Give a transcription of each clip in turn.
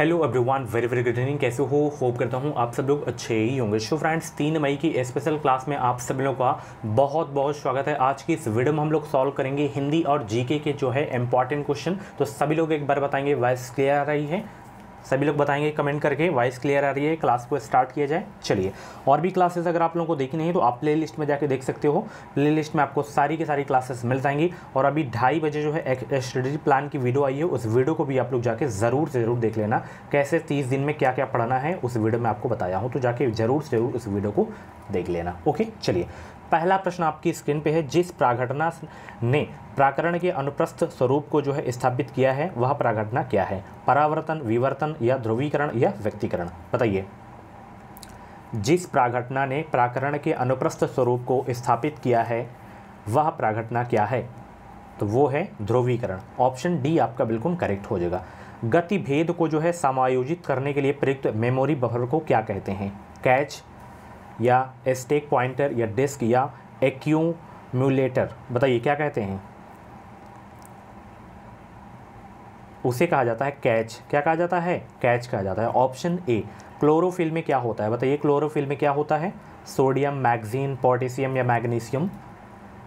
Hello everyone, very very good evening. कैसे हो? Hope करता हूँ आप सब लोग अच्छे ही होंगे। सो फ्रेंड्स, 3 मई की स्पेशल क्लास में आप सभी लोगों का बहुत बहुत स्वागत है। आज की इस वीडियो में हम लोग सॉल्व करेंगे हिंदी और जीके के जो है इंपॉर्टेंट क्वेश्चन। तो सभी लोग एक बार बताएंगे वॉइस क्लियर आ रही है? सभी लोग बताएंगे कमेंट करके वॉइस क्लियर आ रही है। क्लास को स्टार्ट किया जाए। चलिए, और भी क्लासेस अगर आप लोगों को देखनी है तो आप प्ले लिस्ट में जाके देख सकते हो। प्ले लिस्ट में आपको सारी की सारी क्लासेस मिल जाएंगी। और अभी 2:30 बजे जो है एक स्टडी प्लान की वीडियो आई है, उस वीडियो को भी आप लोग जाके ज़रूर से ज़रूर देख लेना। कैसे 30 दिन में क्या क्या पढ़ना है उस वीडियो में आपको बताया हूँ, तो जाके ज़रूर से ज़रूर उस वीडियो को देख लेना। ओके, चलिए, पहला प्रश्न आपकी स्क्रीन पे है। जिस प्राघटना ने प्राकरण के अनुप्रस्थ स्वरूप को जो है स्थापित किया है वह प्राघटना क्या है? परावर्तन, विवर्तन या ध्रुवीकरण या व्यक्तीकरण? बताइए। जिस प्राघटना ने प्राकरण के अनुप्रस्थ स्वरूप को स्थापित किया है वह प्राघटना क्या है? तो वो है ध्रुवीकरण। ऑप्शन डी आपका बिल्कुल करेक्ट हो जाएगा। गति भेद को जो है समायोजित करने के लिए प्रयुक्त मेमोरी बफर को क्या कहते हैं? कैच या स्टैक पॉइंटर या डिस्क या एक्यूमुलेटर? बताइए क्या कहते हैं? उसे कहा जाता है कैच। क्या कहा जाता है? कैच कहा जाता है। Option A. क्लोरोफिल में क्या होता है? बताइए क्लोरोफिल में क्या होता है? सोडियम, मैग्नीशियम, पोटेशियम या मैग्नीशियम?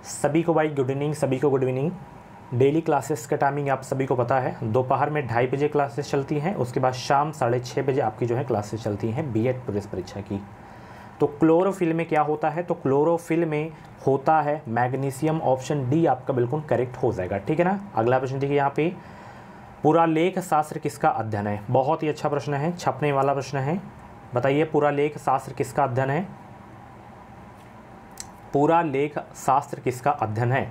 सभी को भाई गुड इवनिंग, सभी को गुड इवनिंग। डेली क्लासेस का टाइमिंग आप सभी को पता है, दोपहर में 2:30 बजे क्लासेस चलती हैं, उसके बाद शाम 6:30 बजे आपकी जो है क्लासेस चलती हैं बीएड पुलिस परीक्षा की। तो क्लोरोफिल में क्या होता है? तो क्लोरोफिल में होता है मैग्नीशियम। ऑप्शन डी आपका बिल्कुल करेक्ट हो जाएगा। ठीक है ना। अगला प्रश्न देखिए यहाँ पे, पुरालेख शास्त्र किसका अध्ययन है? बहुत ही अच्छा प्रश्न है, छपने वाला प्रश्न है। बताइए पुरालेख शास्त्र किसका अध्ययन है? पुरालेख शास्त्र किसका अध्ययन है?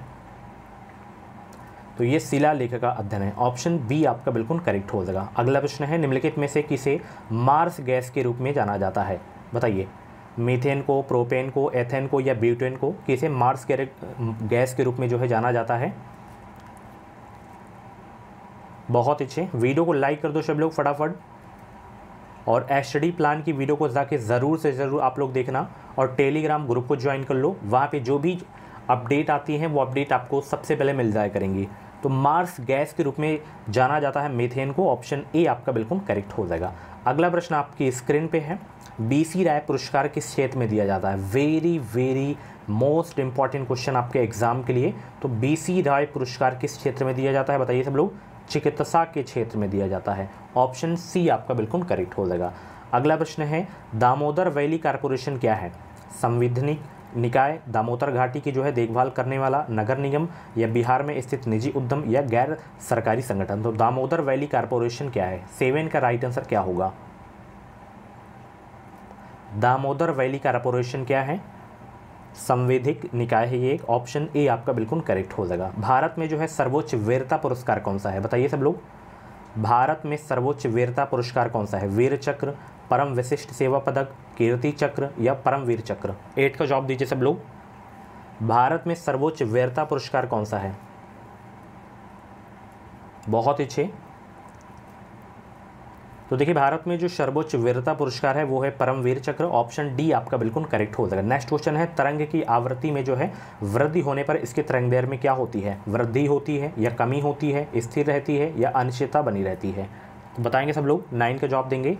तो ये शिलालेख का अध्ययन है। ऑप्शन बी आपका बिल्कुल करेक्ट हो जाएगा। अगला प्रश्न है, निम्नलिखित में से किसे मार्स गैस के रूप में जाना जाता है? बताइए। मीथेन को, प्रोपेन को, एथेन को या ब्यूटेन को किसे मार्स गैस के रूप में जो है जाना जाता है? बहुत अच्छे। वीडियो को लाइक कर दो सब लोग फटाफट, और स्टडी प्लान की वीडियो को जाके ज़रूर से ज़रूर आप लोग देखना, और टेलीग्राम ग्रुप को ज्वाइन कर लो। वहाँ पे जो भी अपडेट आती हैं वो अपडेट आपको सबसे पहले मिल जाया करेंगी। तो मार्स गैस के रूप में जाना जाता है मीथेन को। ऑप्शन ए आपका बिल्कुल करेक्ट हो जाएगा। अगला प्रश्न आपकी स्क्रीन पे है, बीसी राय पुरस्कार किस क्षेत्र में दिया जाता है? Very very most important question आपके एग्जाम के लिए। तो बीसी राय पुरस्कार किस क्षेत्र में दिया जाता है? बताइए सब लोग। चिकित्सा के क्षेत्र में दिया जाता है। ऑप्शन सी आपका बिल्कुल करेक्ट हो जाएगा। अगला प्रश्न है, दामोदर वैली कारपोरेशन क्या है? संवैधानिक निकाय, दामोदर घाटी की जो है देखभाल करने वाला नगर निगम या बिहार में स्थित निजी उद्यम या गैर सरकारी संगठन? तो दामोदर वैली कारपोरेशन क्या है? 7 का राइट आंसर क्या होगा? दामोदर वैली कारपोरेशन क्या है? संवैधानिक निकाय है ये। ऑप्शन ए आपका बिल्कुल करेक्ट हो जाएगा। भारत में जो है सर्वोच्च वीरता पुरस्कार कौन सा है? बताइए सब लोग। भारत में सर्वोच्च वीरता पुरस्कार कौन सा है? वीर चक्र, परम विशिष्ट सेवा पदक, कीर्ति चक्र या परमवीर चक्र? 8 का जवाब दीजिए सब लोग। भारत में सर्वोच्च वीरता पुरस्कार कौन सा है? बहुत अच्छे। तो देखिए, भारत में जो सर्वोच्च वीरता पुरस्कार है वो है परमवीर चक्र। ऑप्शन डी आपका बिल्कुल करेक्ट हो जाएगा। नेक्स्ट क्वेश्चन है, तरंग की आवृत्ति में जो है वृद्धि होने पर इसके तरंगदैर्घ्य में क्या होती है? वृद्धि होती है या कमी होती है, स्थिर रहती है या अनिश्चितता बनी रहती है? तो बताएंगे सब लोग। 9 का जवाब देंगे।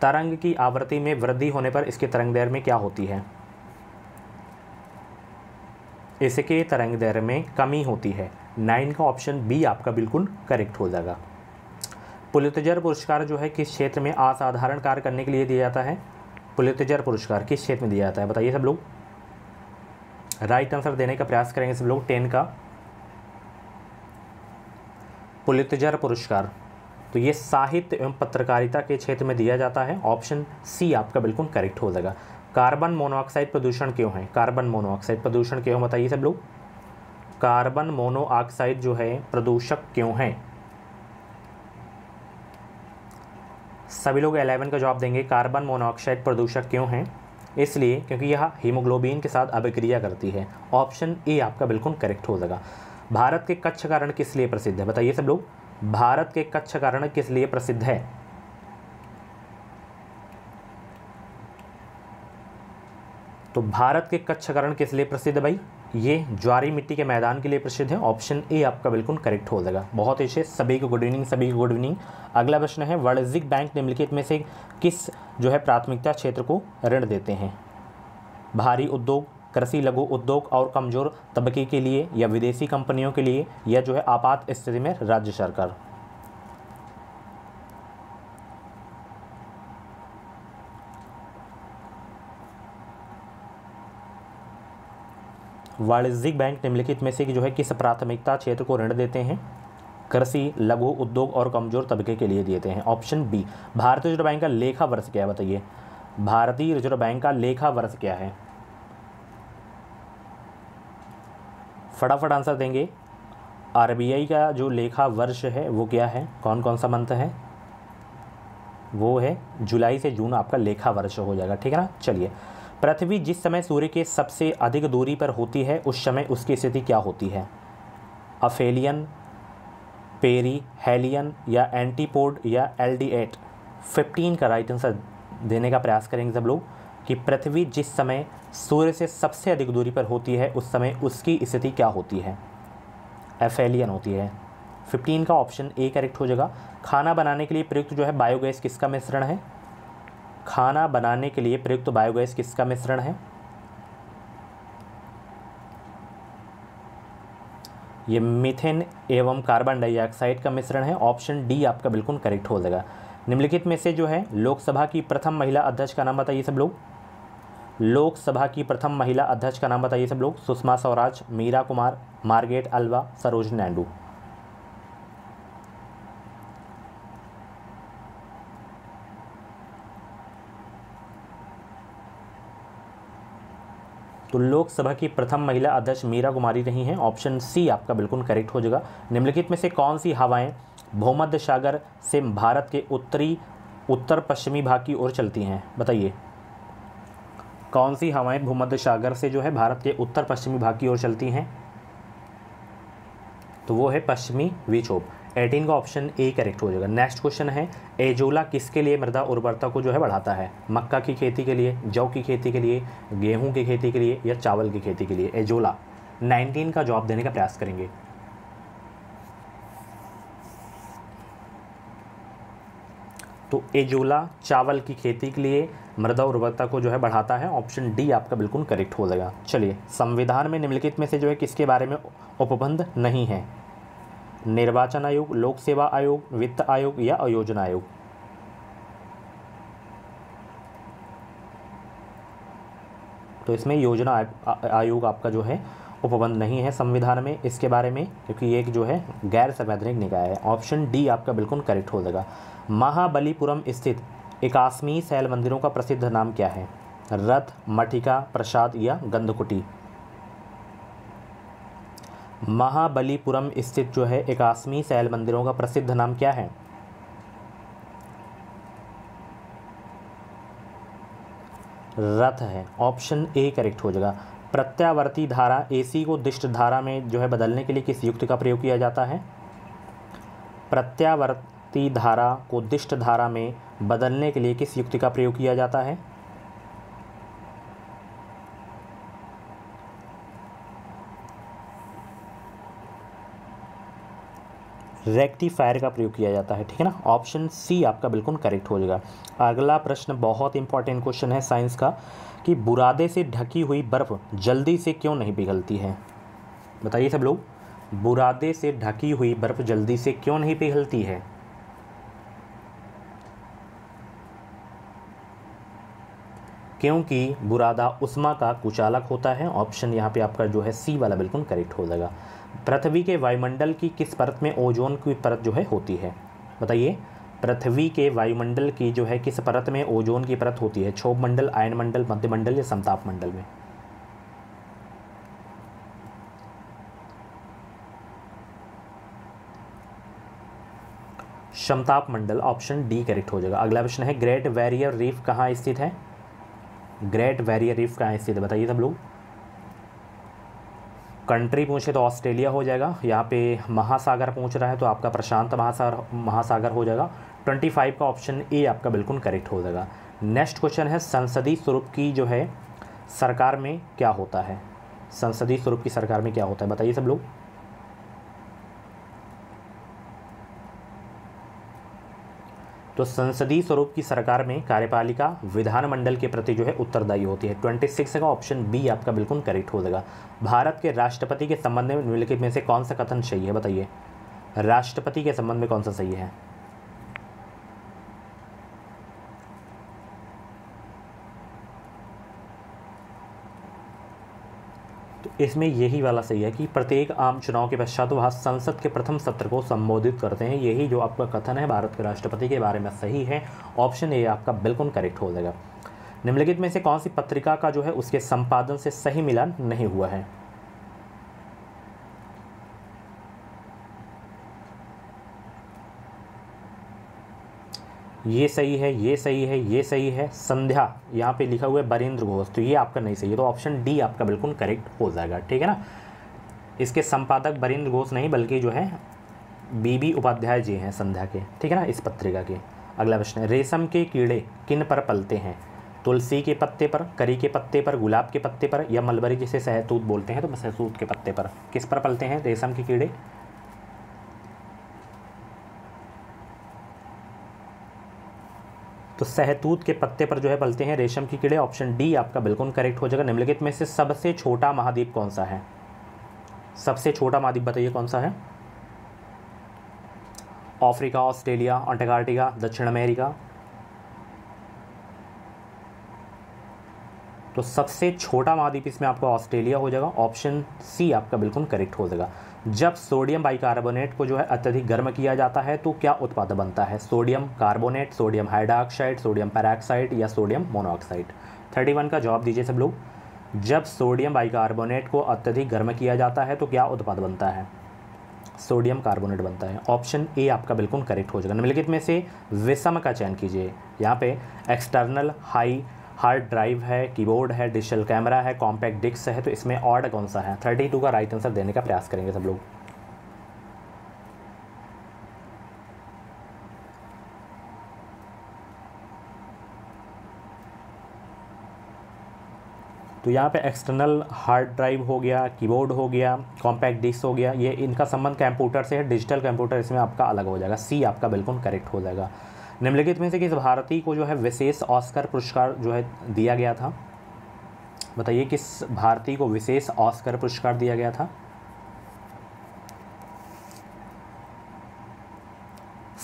तरंग की आवृत्ति में वृद्धि होने पर इसके तरंगदैर्घ्य में क्या होती है? इसके तरंगदैर्घ्य में कमी होती है। 9 का ऑप्शन बी आपका बिल्कुल करेक्ट हो जाएगा। पुलित्जर पुरस्कार जो है किस क्षेत्र में असाधारण कार्य करने के लिए दिया जाता है? पुलित्जर पुरस्कार किस क्षेत्र में दिया जाता है? बताइए सब लोग। राइट आंसर देने का प्रयास करेंगे सब लोग। 10 का पुलित्जर पुरस्कार, तो ये साहित्य एवं पत्रकारिता के क्षेत्र में दिया जाता है। ऑप्शन सी आपका बिल्कुल करेक्ट हो जाएगा। कार्बन मोनोऑक्साइड प्रदूषण क्यों है? कार्बन मोनोऑक्साइड प्रदूषण क्यों, बताइए सब लोग। कार्बन मोनोऑक्साइड जो है प्रदूषक क्यों है? सभी लोग 11 का जवाब देंगे। कार्बन मोनोऑक्साइड प्रदूषक क्यों है? इसलिए क्योंकि यह हीमोग्लोबिन के साथ अभिक्रिया करती है। ऑप्शन ए आपका बिल्कुल करेक्ट हो जाएगा। भारत के कच्छ का रण किस लिए प्रसिद्ध है? बताइए सब लोग। भारत के कच्छ का रण किस लिए प्रसिद्ध है? तो भारत के कच्छ का रण किस लिए प्रसिद्ध है भाई? ये ज्वारी मिट्टी के मैदान के लिए प्रसिद्ध है। ऑप्शन ए आपका बिल्कुल करेक्ट हो जाएगा। बहुत अच्छे, सभी को गुड इवनिंग, सभी को गुड इवनिंग। अगला प्रश्न है, वाणिज्यिक बैंक निम्नलिखित में से किस जो है प्राथमिकता क्षेत्र को ऋण देते हैं? भारी उद्योग, कृषि लघु उद्योग और कमजोर तबके के लिए, या विदेशी कंपनियों के लिए, या जो है आपात स्थिति में राज्य सरकार? वाणिज्यिक बैंक निम्नलिखित में से जो है किस प्राथमिकता क्षेत्र को ऋण देते हैं? कृषि लघु उद्योग और कमजोर तबके के लिए देते हैं। Option B. भारतीय रिजर्व बैंक का लेखा वर्ष क्या है बताइए? भारतीय रिजर्व बैंक का लेखा वर्ष क्या है? फटाफट आंसर देंगे। आरबीआई का जो लेखा वर्ष है वो क्या है? कौन कौन सा मंथ है? वो है जुलाई से जून आपका लेखा वर्ष हो जाएगा, ठीक है ना। चलिए, पृथ्वी जिस समय सूर्य के सबसे अधिक दूरी पर होती है उस समय उसकी स्थिति क्या होती है? अफेलियन, पेरी हेलियन, या एंटीपोड, या एल्डिएट? 15 का राइट आंसर देने का प्रयास करेंगे सब लोग कि पृथ्वी जिस समय सूर्य से सबसे अधिक दूरी पर होती है उस समय उसकी स्थिति क्या होती है? एफेलियन होती है। 15 का ऑप्शन ए करेक्ट हो जाएगा। खाना बनाने के लिए प्रयुक्त जो है बायोगैस किसका मिश्रण है? खाना बनाने के लिए प्रयुक्त बायोगैस किसका मिश्रण है? ये मीथेन एवं कार्बन डाइऑक्साइड का मिश्रण है। ऑप्शन डी आपका बिल्कुल करेक्ट हो जाएगा। निम्नलिखित में से जो है लोकसभा की प्रथम महिला अध्यक्ष का नाम बताइए सब लोग। लोकसभा की प्रथम महिला अध्यक्ष का नाम बताइए सब लोग। सुषमा स्वराज, मीरा कुमार, मार्गरेट अल्वा, सरोजिनी नायडू? तो लोकसभा की प्रथम महिला अध्यक्ष मीरा कुमारी रही हैं। ऑप्शन सी आपका बिल्कुल करेक्ट हो जाएगा। निम्नलिखित में से कौन सी हवाएं भूमध्य सागर से भारत के उत्तर पश्चिमी भाग की ओर चलती हैं बताइए? कौन सी हवाएं भूमध्य सागर से जो है भारत के उत्तर पश्चिमी भाग की ओर चलती हैं? तो वो है पश्चिमी विक्षोभ। 18 का ऑप्शन ए करेक्ट हो जाएगा। नेक्स्ट क्वेश्चन है, एजोला किसके लिए मृदा उर्वरता को जो है बढ़ाता है? मक्का की खेती के लिए, जौ की खेती के लिए, गेहूं की खेती के लिए, या चावल की खेती के लिए? एजोला 19 का जवाब देने का प्रयास करेंगे। तो एजोला चावल की खेती के लिए मृदा उर्वरता को जो है बढ़ाता है। ऑप्शन डी आपका बिल्कुल करेक्ट हो जाएगा। चलिए, संविधान में निम्नलिखित में से जो है किसके बारे में उपबंध नहीं है? निर्वाचन आयोग, लोक सेवा आयोग, वित्त आयोग, या आयोजन आयोग? तो इसमें योजना आयोग आपका जो है उपबंध नहीं है संविधान में इसके बारे में, क्योंकि ये एक जो है गैर संवैधानिक निकाय है। ऑप्शन डी आपका बिल्कुल करेक्ट हो जाएगा। महाबलीपुरम स्थित 81 शैल मंदिरों का प्रसिद्ध नाम क्या है? रथ, मठिका, प्रसाद, या गंधकुटी? महाबलीपुरम स्थित जो है 81 शैल मंदिरों का प्रसिद्ध नाम क्या है? रथ है। ऑप्शन ए करेक्ट हो जाएगा। प्रत्यावर्ती धारा एसी को दिष्ट धारा में जो है बदलने के लिए किस युक्ति का प्रयोग किया जाता है? प्रत्यावर्ती धारा को दिष्ट धारा में बदलने के लिए किस युक्ति का प्रयोग किया जाता है? रेक्टिफायर का प्रयोग किया जाता है, ठीक है ना। ऑप्शन सी आपका बिल्कुल करेक्ट हो जाएगा। अगला प्रश्न बहुत इंपॉर्टेंट क्वेश्चन है साइंस का कि बुरादे से ढकी हुई बर्फ जल्दी से क्यों नहीं पिघलती है? बताइए सब लोग, बुरादे से ढकी हुई बर्फ जल्दी से क्यों नहीं पिघलती है? क्योंकि बुरादा उष्मा का कुचालक होता है। ऑप्शन यहाँ पे आपका जो है सी वाला बिल्कुल करेक्ट हो जाएगा। पृथ्वी के वायुमंडल की किस परत में ओजोन की परत जो है होती है? बताइए, पृथ्वी के वायुमंडल की जो है किस परत में ओजोन की परत होती है? क्षोभ मंडल, आयन मंडल, मध्य मंडल, या समताप मंडल में? समताप मंडल, ऑप्शन डी करेक्ट हो जाएगा। अगला प्रश्न है, ग्रेट बैरियर रीफ कहाँ स्थित है? ग्रेट बैरियर रीफ कहाँ स्थित है बताइए सब लोग। कंट्री पूछे तो ऑस्ट्रेलिया हो जाएगा। यहाँ पे महासागर पूछ रहा है तो आपका प्रशांत महासागर हो जाएगा। 25 का ऑप्शन ए आपका बिल्कुल करेक्ट हो जाएगा। नेक्स्ट क्वेश्चन है, संसदीय स्वरूप की जो है सरकार में क्या होता है? संसदीय स्वरूप की सरकार में क्या होता है, बताइए सब लोग। तो संसदीय स्वरूप की सरकार में कार्यपालिका विधानमंडल के प्रति जो है उत्तरदायी होती है। 26 का ऑप्शन बी आपका बिल्कुल करेक्ट हो जाएगा। भारत के राष्ट्रपति के संबंध में निम्नलिखित में से कौन सा कथन सही है, बताइए। राष्ट्रपति के संबंध में कौन सा सही है। तो इसमें यही वाला सही है कि प्रत्येक आम चुनाव के पश्चात वह संसद के प्रथम सत्र को संबोधित करते हैं। यही जो आपका कथन है भारत के राष्ट्रपति के बारे में सही है। ऑप्शन ए आपका बिल्कुल करेक्ट हो जाएगा। निम्नलिखित में से कौन सी पत्रिका का जो है उसके संपादन से सही मिलान नहीं हुआ है। ये सही है, ये सही है, ये सही है। संध्या यहाँ पे लिखा हुआ है बरेंद्र घोष, तो ये आपका नहीं सही है। तो ऑप्शन डी आपका बिल्कुल करेक्ट हो जाएगा, ठीक है ना। इसके संपादक बरेंद्र घोष नहीं बल्कि जो है बीबी उपाध्याय जी हैं संध्या के, ठीक है ना, इस पत्रिका के। अगला प्रश्न है, रेशम के कीड़े किन पर पलते हैं। तुलसी के पत्ते पर, करी के पत्ते पर, गुलाब के पत्ते पर या मलबरी जिसे सहतूत बोलते हैं, तो सहतूत के पत्ते पर। किस पर पलते हैं रेशम के कीड़े। तो सहतूत के पत्ते पर जो है पलते हैं रेशम की कीड़े। ऑप्शन डी आपका बिल्कुल करेक्ट हो जाएगा। निम्नलिखित में से सबसे छोटा महाद्वीप कौन सा है। सबसे छोटा महाद्वीप बताइए कौन सा है। अफ्रीका, ऑस्ट्रेलिया, अंटार्कटिका, दक्षिण अमेरिका। तो सबसे छोटा महाद्वीप इसमें आपका ऑस्ट्रेलिया हो जाएगा। ऑप्शन सी आपका बिल्कुल करेक्ट हो जाएगा। जब सोडियम बाइकार्बोनेट को जो है अत्यधिक गर्म किया जाता है तो क्या उत्पाद बनता है। Sodium carbonate, sodium hydroxide, sodium peroxide या सोडियम मोनोऑक्साइड। 31 का जवाब दीजिए सब लोग। जब सोडियम बाइकार्बोनेट को अत्यधिक गर्म किया जाता है तो क्या उत्पाद बनता है। सोडियम कार्बोनेट बनता है। ऑप्शन ए आपका बिल्कुल करेक्ट हो जाएगा। निम्नलिखित में से विषम का चयन कीजिए। यहाँ पे एक्सटर्नल हार्ड ड्राइव है, कीबोर्ड है, डिजिटल कैमरा है, कॉम्पैक्ट डिस्क है, तो इसमें ऑड कौन सा है। 32 का राइट आंसर देने का प्रयास करेंगे सब लोग। तो यहाँ पे एक्सटर्नल हार्ड ड्राइव हो गया, कीबोर्ड हो गया, कॉम्पैक्ट डिस्क हो गया, ये इनका संबंध कंप्यूटर से है। डिजिटल कंप्यूटर इसमें आपका अलग हो जाएगा। सी आपका बिल्कुल करेक्ट हो जाएगा। निम्नलिखित में से किस भारतीय को जो है विशेष ऑस्कर पुरस्कार जो है दिया गया था, बताइए। किस भारतीय को विशेष ऑस्कर पुरस्कार दिया गया था।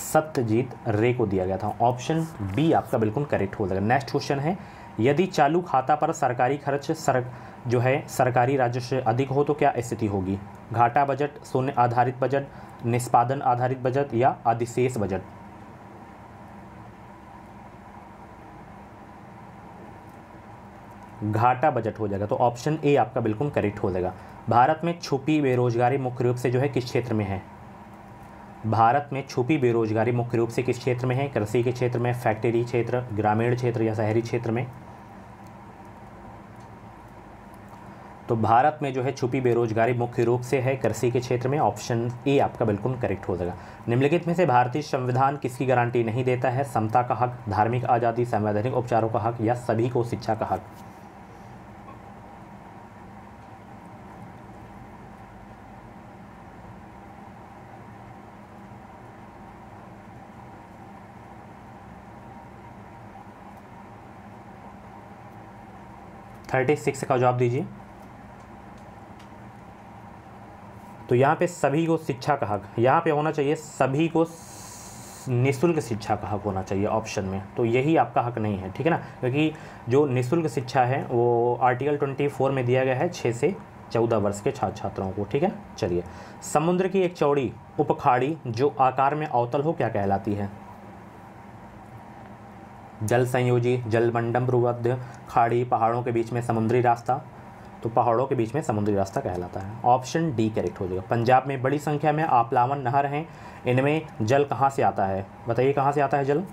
सत्यजीत रे को दिया गया था। ऑप्शन बी आपका बिल्कुल करेक्ट हो जाएगा। नेक्स्ट क्वेश्चन है, यदि चालू खाता पर सरकारी खर्च जो है सरकारी राजस्व से अधिक हो तो क्या स्थिति होगी। घाटा बजट, शून्य आधारित बजट, निष्पादन आधारित बजट या अधिशेष बजट। घाटा बजट हो जाएगा। तो ऑप्शन ए आपका बिल्कुल करेक्ट हो जाएगा। भारत में छुपी बेरोजगारी मुख्य रूप से जो है किस क्षेत्र में है। भारत में छुपी बेरोजगारी मुख्य रूप से किस क्षेत्र में है। कृषि के क्षेत्र में, फैक्ट्री क्षेत्र, ग्रामीण क्षेत्र या शहरी क्षेत्र में। तो भारत में जो है छुपी बेरोजगारी मुख्य रूप से है कृषि के क्षेत्र में। ऑप्शन ए आपका बिल्कुल करेक्ट हो जाएगा। निम्नलिखित में से भारतीय संविधान किसकी गारंटी नहीं देता है। समता का हक, धार्मिक आज़ादी, संवैधानिक उपचारों का हक या सभी को शिक्षा का हक। थर्टी 36 का जवाब दीजिए। तो यहाँ पे सभी को शिक्षा का हक, यहाँ पे होना चाहिए सभी को निःशुल्क शिक्षा का हक होना चाहिए ऑप्शन में। तो यही आपका हक नहीं है, ठीक है ना, क्योंकि जो निःशुल्क शिक्षा है वो आर्टिकल 24 में दिया गया है 6 से 14 वर्ष के छात्र छात्राओं को, ठीक है। चलिए, समुद्र की एक चौड़ी उपखाड़ी जो आकार में अवतल हो क्या कहलाती है। जल संयोजी, जलमंडल प्रबुद्ध खाड़ी, पहाड़ों के बीच में समुद्री रास्ता। तो पहाड़ों के बीच में समुद्री रास्ता कहलाता है। ऑप्शन डी करेक्ट हो जाएगा। पंजाब में बड़ी संख्या में आपलावन नहर हैं, इनमें जल कहाँ से आता है, बताइए कहाँ से आता है जल।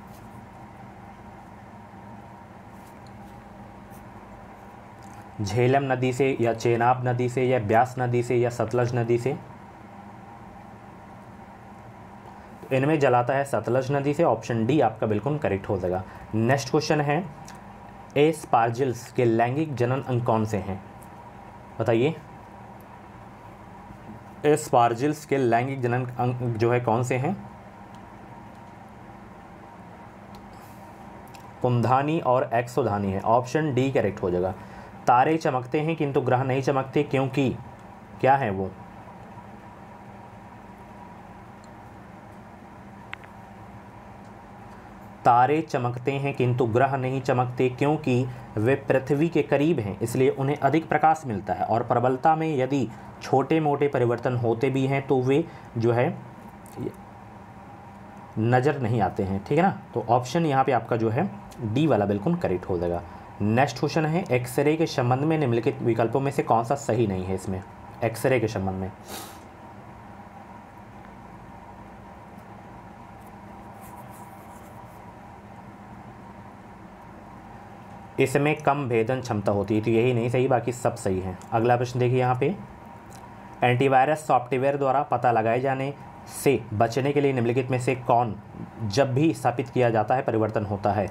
झेलम नदी से या चेनाब नदी से या ब्यास नदी से या सतलज नदी से। इनमें जल आता है सतलज नदी से। ऑप्शन डी आपका बिल्कुल करेक्ट हो जाएगा। नेक्स्ट क्वेश्चन है, एस्पार्जिल्स के लैंगिक जनन अंग कौन से हैं, बताइए। स्पार्जिल्स के लैंगिक जनन अंग जो है कौन से हैं? कुंधानी और एक्सोधानी है। ऑप्शन डी करेक्ट हो जाएगा। तारे चमकते हैं किंतु ग्रह नहीं चमकते क्योंकि, क्या है वो? तारे चमकते हैं किंतु ग्रह नहीं चमकते क्योंकि वे पृथ्वी के करीब हैं, इसलिए उन्हें अधिक प्रकाश मिलता है और प्रबलता में यदि छोटे मोटे परिवर्तन होते भी हैं तो वे जो है नज़र नहीं आते हैं। ठीक है ना, तो ऑप्शन यहाँ पे आपका जो है डी वाला बिल्कुल करेक्ट हो जाएगा। नेक्स्ट क्वेश्चन है, एक्सरे के संबंध में निम्नलिखित विकल्पों में से कौन सा सही नहीं है? इसमें एक्सरे के संबंध में इसमें कम भेदन क्षमता होती है, तो यही नहीं सही, बाकी सब सही है। अगला प्रश्न देखिए यहाँ पे, एंटीवायरस सॉफ्टवेयर द्वारा पता लगाए जाने से बचने के लिए निम्नलिखित में से कौन जब भी स्थापित किया जाता है परिवर्तन होता है?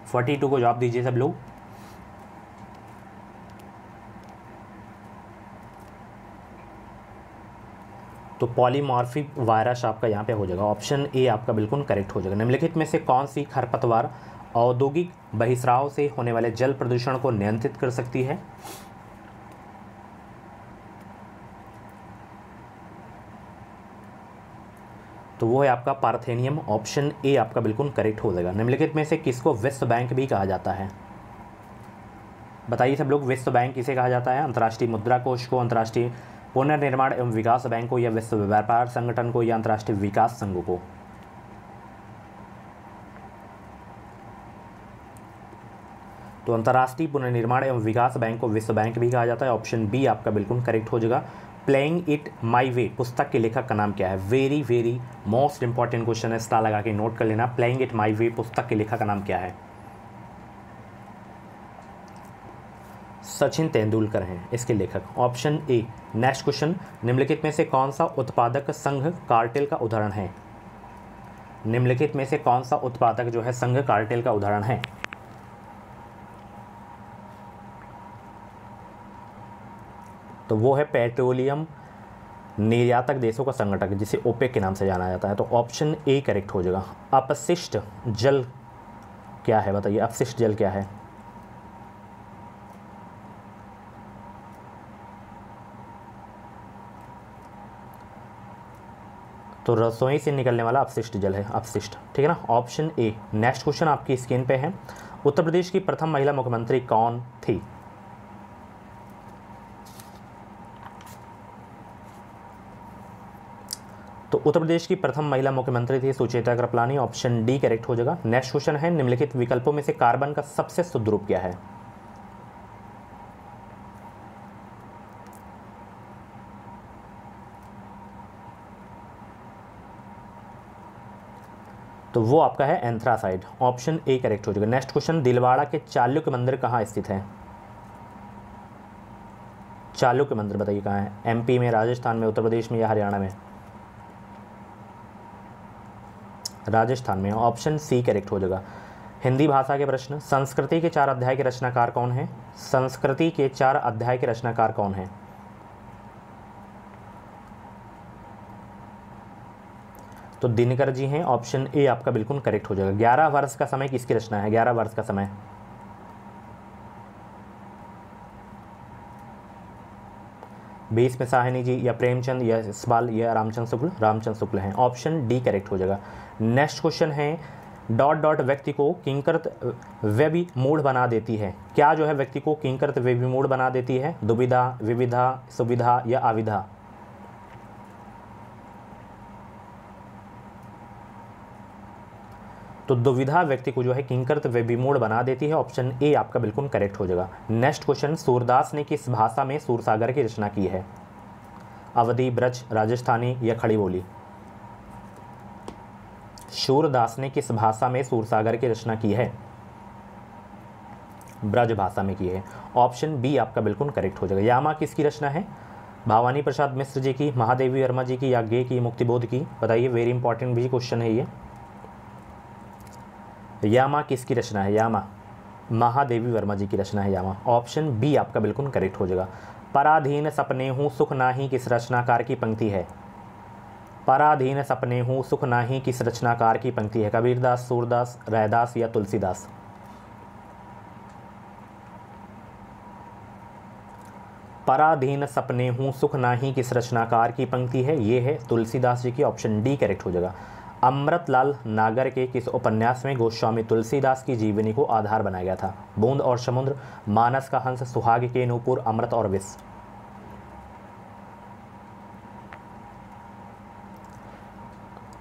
42 को जवाब दीजिए सब लोग। तो पॉलीमॉर्फिक वायरस आपका यहाँ पे हो जाएगा। ऑप्शन ए आपका बिल्कुल करेक्ट हो जाएगा। निम्नलिखित में से कौन सी खरपतवार औद्योगिक बहिस्राव से होने वाले जल प्रदूषण को नियंत्रित कर सकती है? तो वो है आपका पार्थेनियम। ऑप्शन ए आपका बिल्कुल करेक्ट हो जाएगा। निम्नलिखित में से किसको विश्व बैंक भी कहा जाता है? बताइए सब लोग, विश्व बैंक किसे कहा जाता है? अंतर्राष्ट्रीय मुद्रा कोष को, अंतर्राष्ट्रीय पुनर्निर्माण एवं विकास बैंक को, या विश्व व्यापार संगठन को, या अंतर्राष्ट्रीय विकास संघ को? तो अंतर्राष्ट्रीय पुनर्निर्माण एवं विकास बैंक को विश्व बैंक भी कहा जाता है। ऑप्शन बी आपका बिल्कुल करेक्ट हो जाएगा। प्लेइंग इट माई वे पुस्तक के लेखक का नाम क्या है? Very very most important question है, स्टार लगा के नोट कर लेना। प्लेइंग इट माई वे पुस्तक के लेखक का नाम क्या है? सचिन तेंदुलकर हैं इसके लेखक। Option A. नेक्स्ट क्वेश्चन, निम्नलिखित में से कौन सा उत्पादक संघ कार्टेल का उदाहरण है? निम्नलिखित में से कौन सा उत्पादक जो है संघ कार्टेल का उदाहरण है? तो वो है पेट्रोलियम निर्यातक देशों का संगठन, जिसे ओपेक के नाम से जाना जाता है। तो ऑप्शन ए करेक्ट हो जाएगा। अपशिष्ट जल क्या है? बताइए, अपशिष्ट जल क्या है? तो रसोई से निकलने वाला अपशिष्ट जल है, अपशिष्ट। ठीक है ना, ऑप्शन ए। नेक्स्ट क्वेश्चन आपकी स्क्रीन पे है, उत्तर प्रदेश की प्रथम महिला मुख्यमंत्री कौन थी? तो उत्तर प्रदेश की प्रथम महिला मुख्यमंत्री थी Sucheta Kripalani. Option D correct हो जाएगा। नेक्स्ट क्वेश्चन है, निम्नलिखित विकल्पों में से कार्बन का सबसे शुद्ध रूप क्या है? तो वो आपका है एंथ्रासाइड। ऑप्शन ए करेक्ट हो जाएगा। नेक्स्ट क्वेश्चन, दिलवाड़ा के चालुक्य मंदिर कहाँ स्थित है? चालुक्य मंदिर बताइए कहाँ है? एमपी में, राजस्थान में, उत्तर प्रदेश में, या हरियाणा में? राजस्थान में। ऑप्शन सी करेक्ट हो जाएगा। हिंदी भाषा के प्रश्न, संस्कृति के 4 अध्याय के रचनाकार कौन है? संस्कृति के 4 अध्याय के रचनाकार कौन है? तो दिनकर जी हैं। ऑप्शन ए आपका बिल्कुल करेक्ट हो जाएगा। 11 वर्ष का समय किसकी रचना है? 11 वर्ष का समय भीष्म साहनी जी, या प्रेमचंद, या इकबाल, या रामचंद्र शुक्ल? रामचंद्र शुक्ल हैं। ऑप्शन डी करेक्ट हो जाएगा। नेक्स्ट क्वेश्चन है, डॉट डॉट व्यक्ति को किंकरत विमूढ़ बना देती है? क्या जो है व्यक्ति को किंकरत विमूढ़ बना देती है? दुविधा, विविधा, सुविधा, या अविधा? तो दुविधा व्यक्ति को जो है किंकरत विमूढ़ बना देती है। ऑप्शन ए आपका बिल्कुल करेक्ट हो जाएगा। नेक्स्ट क्वेश्चन, सूरदास ने किस भाषा में सूरसागर की रचना की है? अवधी, ब्रज, राजस्थानी, या खड़ी बोली? सूरदास ने किस भाषा में सूरसागर की रचना की है? ब्रज भाषा में की है। ऑप्शन बी आपका बिल्कुल करेक्ट हो जाएगा। यामा किसकी रचना है? भवानी प्रसाद मिश्र जी की, महादेवी वर्मा जी की, या गे की, मुक्तिबोध की? बताइए, वेरी इंपॉर्टेंट भी क्वेश्चन है ये। यामा किसकी रचना है? यामा महादेवी वर्मा जी की रचना है यामा। ऑप्शन बी आपका बिल्कुल करेक्ट हो जाएगा। पराधीन सपने हूँ सुख नाही किस रचनाकार की पंक्ति है? पराधीन सपने हूँ सुख नाही किस रचनाकार की पंक्ति है? कबीरदास, सूरदास, रैदास या तुलसीदास? पराधीन सपने हूँ सुख नाही किस रचनाकार की पंक्ति है? ये है तुलसीदास जी की, ऑप्शन डी करेक्ट हो जाएगा। अमृतलाल नागर के किस उपन्यास में गोस्वामी तुलसीदास की जीवनी को आधार बनाया गया था? बूंद और समुद्र, मानस का हंस, सुहाग के नूपुर, अमृत और विष?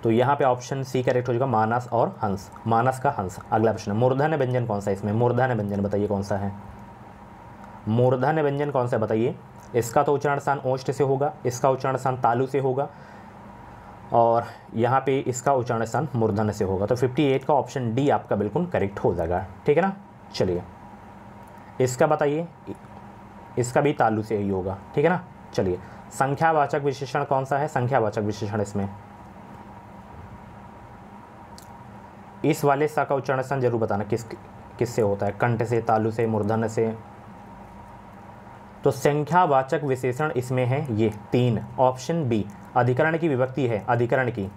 तो यहाँ पे ऑप्शन सी करेक्ट हो जाएगा, मानस और हंस, मानस का हंस। अगला प्रश्न, मूर्धन्य व्यंजन कौन सा है इसमें? मूर्धन्य व्यंजन बताइए कौन सा है? मूर्धन्य व्यंजन कौन सा बताइए? इसका तो उच्चारण स्थान ओष्ठ से होगा, इसका उच्चारण स्थान तालु से होगा, और यहाँ पे इसका उच्चारण स्थान मूर्धन्य से होगा। तो 58 का ऑप्शन डी आपका बिल्कुल करेक्ट हो जाएगा, ठीक है ना। चलिए इसका बताइए, इसका भी तालु से ही होगा, ठीक है ना। चलिए संख्यावाचक विशेषण कौन सा है? संख्यावाचक विशेषण इसमें इस वाले सा का उच्चारण स्थान जरूर बताना किससे होता है, कंठ से, तालु से, मूर्धन्य से। तो संख्यावाचक विशेषण इसमें है ये 3, ऑप्शन बी। अधिकरण की विभक्ति है, अधिकरण की,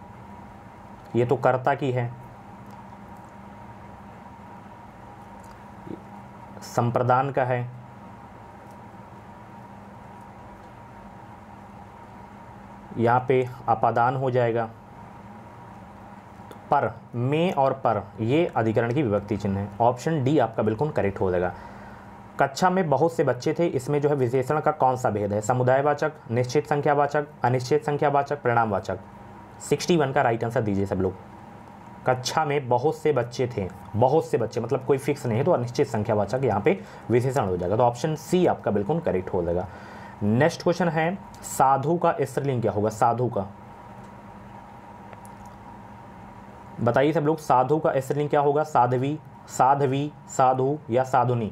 ये तो कर्ता की है। संप्रदान का है, यहाँ पे अपादान हो जाएगा। पर, में और पर, ये अधिकरण की विभक्ति चिन्ह है। ऑप्शन डी आपका बिल्कुल करेक्ट हो जाएगा। कक्षा में बहुत से बच्चे थे, इसमें जो है विशेषण का कौन सा भेद है? समुदायवाचक, निश्चित संख्यावाचक, अनिश्चित संख्यावाचक, परिणामवाचक? 61 का राइट आंसर दीजिए सब लोग। कक्षा में बहुत से बच्चे थे, बहुत से बच्चे मतलब कोई फिक्स नहीं है, तो अनिश्चित संख्यावाचक यहाँ पे विशेषण हो जाएगा। तो ऑप्शन सी आपका बिल्कुल करेक्ट हो जाएगा। नेक्स्ट क्वेश्चन है, साधु का स्त्रीलिंग क्या होगा? साधु का बताइए सब लोग, साधु का स्त्रीलिंग क्या होगा? साध्वी, साध्वी, साधु या साधुनी?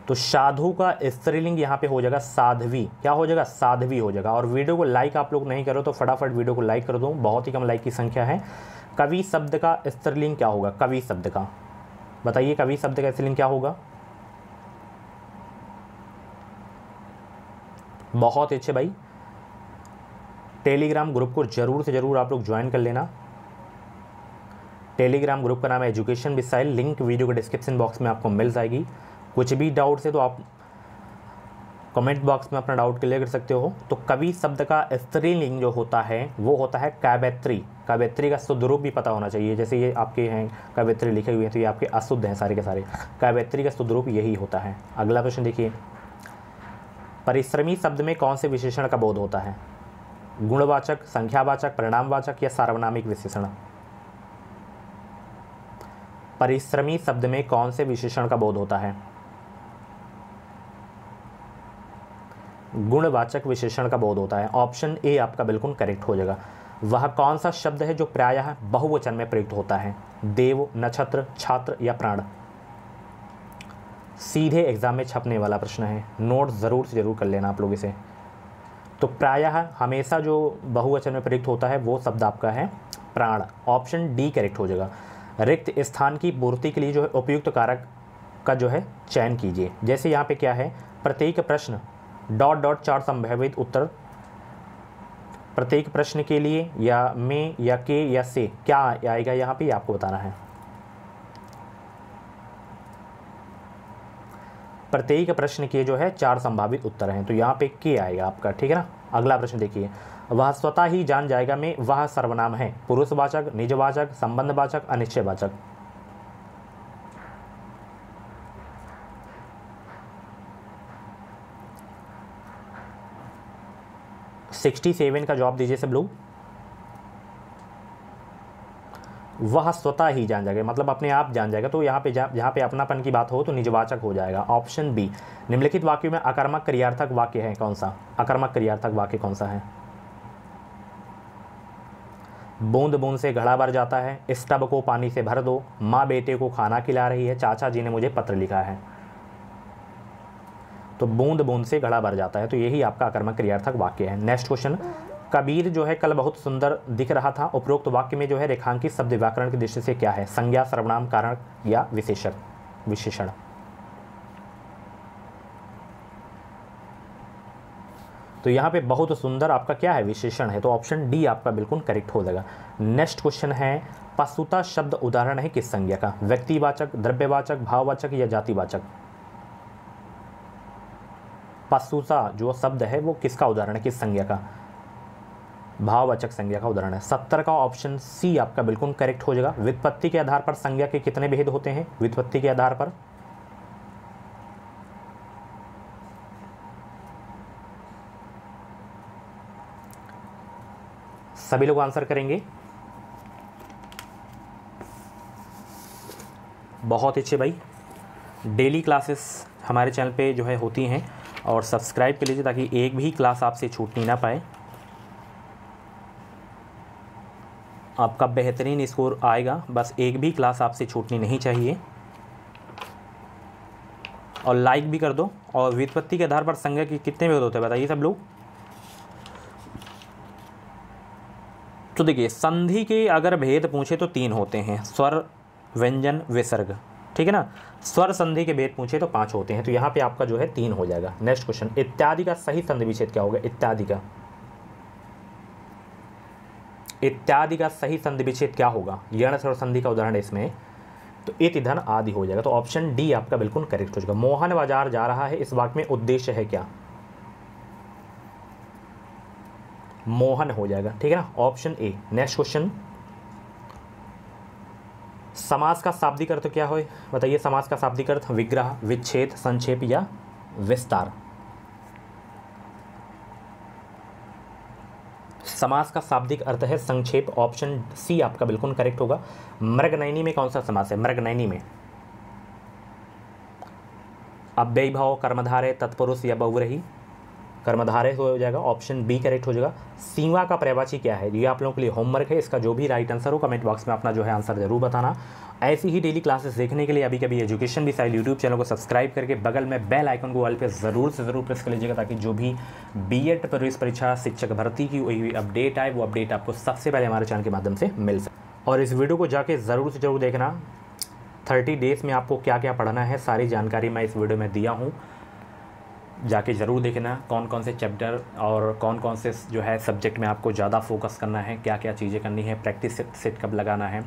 तो साधु का स्त्रीलिंग यहाँ पे हो जाएगा साध्वी। क्या हो जाएगा? साध्वी हो जाएगा। और वीडियो को लाइक आप लोग नहीं करो तो फटाफट वीडियो को लाइक कर दो, बहुत ही कम लाइक की संख्या है। कवि शब्द का स्त्रीलिंग क्या होगा? कवि शब्द का बताइए, कवि शब्द का स्त्रीलिंग क्या होगा? बहुत अच्छे भाई, टेलीग्राम ग्रुप को जरूर से जरूर आप लोग ज्वाइन कर लेना। टेलीग्राम ग्रुप का नाम है education with Sahil, link video के डिस्क्रिप्शन बॉक्स में आपको मिल जाएगी। कुछ भी डाउट है तो आप कमेंट बॉक्स में अपना डाउट क्लियर कर सकते हो। तो कवि शब्द का स्त्रीलिंग जो होता है वो होता है कवयित्री। कवयित्री का शुद्ध रूप भी पता होना चाहिए, जैसे ये आपके हैं कवयित्री लिखे हुए हैं तो ये आपके अशुद्ध हैं सारे के सारे। कवयित्री का शुद्ध रूप यही होता है। अगला प्रश्न देखिए, परिश्रमी शब्द में कौन से विशेषण का बोध होता है? गुणवाचक, संख्यावाचक, परिणामवाचक या सार्वनामिक विशेषण? परिश्रमी शब्द में कौन से विशेषण का बोध होता है? गुणवाचक विशेषण का बोध होता है। ऑप्शन ए आपका बिल्कुल करेक्ट हो जाएगा। वह कौन सा शब्द है जो प्रायः बहुवचन में प्रयुक्त होता है? देव, नक्षत्र, छात्र या प्राण? सीधे एग्जाम में छपने वाला प्रश्न है, नोट ज़रूर से ज़रूर कर लेना आप लोग इसे। तो प्रायः हमेशा जो बहुवचन में प्रयुक्त होता है वो शब्द आपका है प्राण। ऑप्शन डी करेक्ट हो जाएगा। रिक्त स्थान की पूर्ति के लिए जो है उपयुक्त कारक का जो है चयन कीजिए। जैसे यहाँ पे क्या है, प्रत्येक प्रश्न ... 4 संभावित उत्तर, प्रत्येक प्रश्न के लिए या में या के या से क्या आएगा यहाँ पे आपको बताना है। प्रत्येक प्रश्न के जो है 4 संभावित उत्तर हैं, तो यहाँ पे के आएगा आपका, ठीक है ना। अगला प्रश्न देखिए, वह स्वतः ही जान जाएगा में वह सर्वनाम है? पुरुषवाचक, निजवाचक, संबंधवाचक, अनिश्चयवाचक? - 67 का जवाब दीजिए सब लोग। वह स्वतः ही जान जाएगा मतलब अपने आप जान जाएगा, तो यहाँ पे जहाँ पे अपनापन की बात हो तो निजवाचक हो जाएगा। Option B. निम्नलिखित वाक्यों में अकर्मक क्रियार्थक वाक्य है कौन सा? अकर्मक क्रियार्थक वाक्य कौन सा है? बूंद बूंद से घड़ा भर जाता है, इस टब को पानी से भर दो, माँ बेटे को खाना खिला रही है, चाचा जी ने मुझे पत्र लिखा है। तो बूंद बूंद से घड़ा भर जाता है, तो यही आपका अकर्मक क्रियार्थक वाक्य है। नेक्स्ट क्वेश्चन, कबीर जो है कल बहुत सुंदर दिख रहा था, उपरोक्त वाक्य में जो है रेखांकित शब्द व्याकरण की दृष्टि से क्या है? संज्ञा, सर्वनाम, कारण या विशेषक? विशेषण। तो यहाँ पे बहुत सुंदर आपका क्या है, विशेषण है, तो ऑप्शन डी आपका बिल्कुल करेक्ट हो जाएगा। नेक्स्ट क्वेश्चन है, पशुता शब्द उदाहरण है किस संज्ञा का? व्यक्तिवाचक, द्रव्यवाचक, भाववाचक या जातिवाचक? पशुता जो शब्द है वो किसका उदाहरण है, किस संज्ञा का? भाववाचक संज्ञा का उदाहरण है। 70 का ऑप्शन सी आपका बिल्कुल करेक्ट हो जाएगा। व्युत्पत्ति के आधार पर संज्ञा के कितने भेद होते हैं? व्युत्पत्ति के आधार पर सभी लोग आंसर करेंगे। बहुत अच्छे भाई, डेली क्लासेस हमारे चैनल पे जो है होती हैं और सब्सक्राइब कर लीजिए ताकि एक भी क्लास आपसे छूटनी ना पाए। आपका बेहतरीन स्कोर आएगा, बस एक भी क्लास आपसे छूटनी नहीं चाहिए। और लाइक भी कर दो। और व्युत्पत्ति के आधार पर संज्ञा के कितने भेद होते हैं बताइए सब लोग। तो देखिए, संधि के अगर भेद पूछे तो 3 होते हैं, स्वर, व्यंजन, विसर्ग, ठीक है ना। स्वर संधि के भेद पूछे तो 5 होते हैं, तो यहाँ पे आपका जो है 3 हो जाएगा। नेक्स्ट क्वेश्चन, इत्यादि का सही संधि विच्छेद क्या होगा? इत्यादि का सही संधि विच्छेद क्या होगा? यण स्वर संधि का उदाहरण है इसमें, तो इत धन आदि हो जाएगा। तो ऑप्शन डी आपका बिल्कुल करेक्ट हो जाएगा। मोहन बाजार जा रहा है, इस वाक्य में उद्देश्य है क्या? मोहन हो जाएगा, ठीक है ना, ऑप्शन ए। नेक्स्ट क्वेश्चन, समास का शाब्दिक अर्थ क्या हो बताइए? समास का शाब्दिक अर्थ विग्रह, विच्छेद, संक्षेप या विस्तार? समास का शाब्दिक अर्थ है संक्षेप, ऑप्शन सी आपका बिल्कुल करेक्ट होगा। मृगनयनी में कौन सा समास है? मृगनयनी में अव्ययी भाव, कर्मधारय, तत्पुरुष या बहुव्रीहि? कर्मधारय हो जाएगा, ऑप्शन बी करेक्ट हो जाएगा। सीमा का पर्यायवाची क्या है? ये आप लोगों के लिए होमवर्क है, इसका जो भी राइट आंसर हो कमेंट बॉक्स में अपना जो है आंसर जरूर बताना। ऐसी ही डेली क्लासेस देखने के लिए अभी कभी एजुकेशन भी साइड यूट्यूब चैनल को सब्सक्राइब करके बगल में बेल आइकन को ऑल पे ज़रूर से ज़रूर प्रेस कर लीजिएगा, ताकि जो भी बीएड प्रवेश परीक्षा, शिक्षक भर्ती की कोई भी अपडेट आए वो अपडेट आपको सबसे पहले हमारे चैनल के माध्यम से मिल सके। और इस वीडियो को जाके ज़रूर से ज़रूर देखना। 30 डेज़ में आपको क्या क्या पढ़ना है सारी जानकारी मैं इस वीडियो में दिया हूँ, जाके ज़रूर देखना। कौन कौन से चैप्टर और कौन कौन से जो है सब्जेक्ट में आपको ज़्यादा फोकस करना है, क्या क्या चीज़ें करनी है, प्रैक्टिस सेट कब लगाना है।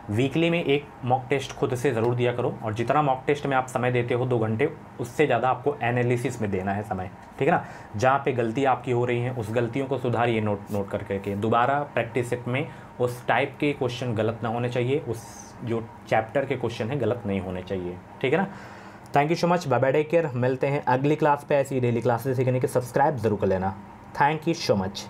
वीकली में एक मॉक टेस्ट खुद से ज़रूर दिया करो, और जितना मॉक टेस्ट में आप समय देते हो 2 घंटे, उससे ज़्यादा आपको एनालिसिस में देना है समय, ठीक है ना। जहाँ पे गलती आपकी हो रही है उस गलतियों को सुधारिए नोट करके। दोबारा प्रैक्टिस सेट में उस टाइप के क्वेश्चन गलत ना होने चाहिए, उस जो चैप्टर के क्वेश्चन हैं गलत नहीं होने चाहिए, ठीक है ना। Thank you so much, bye bye, take care. मिलते हैं अगली क्लास पे। ऐसी डेली क्लासेस सीखने के सब्सक्राइब जरूर कर लेना। Thank you so much.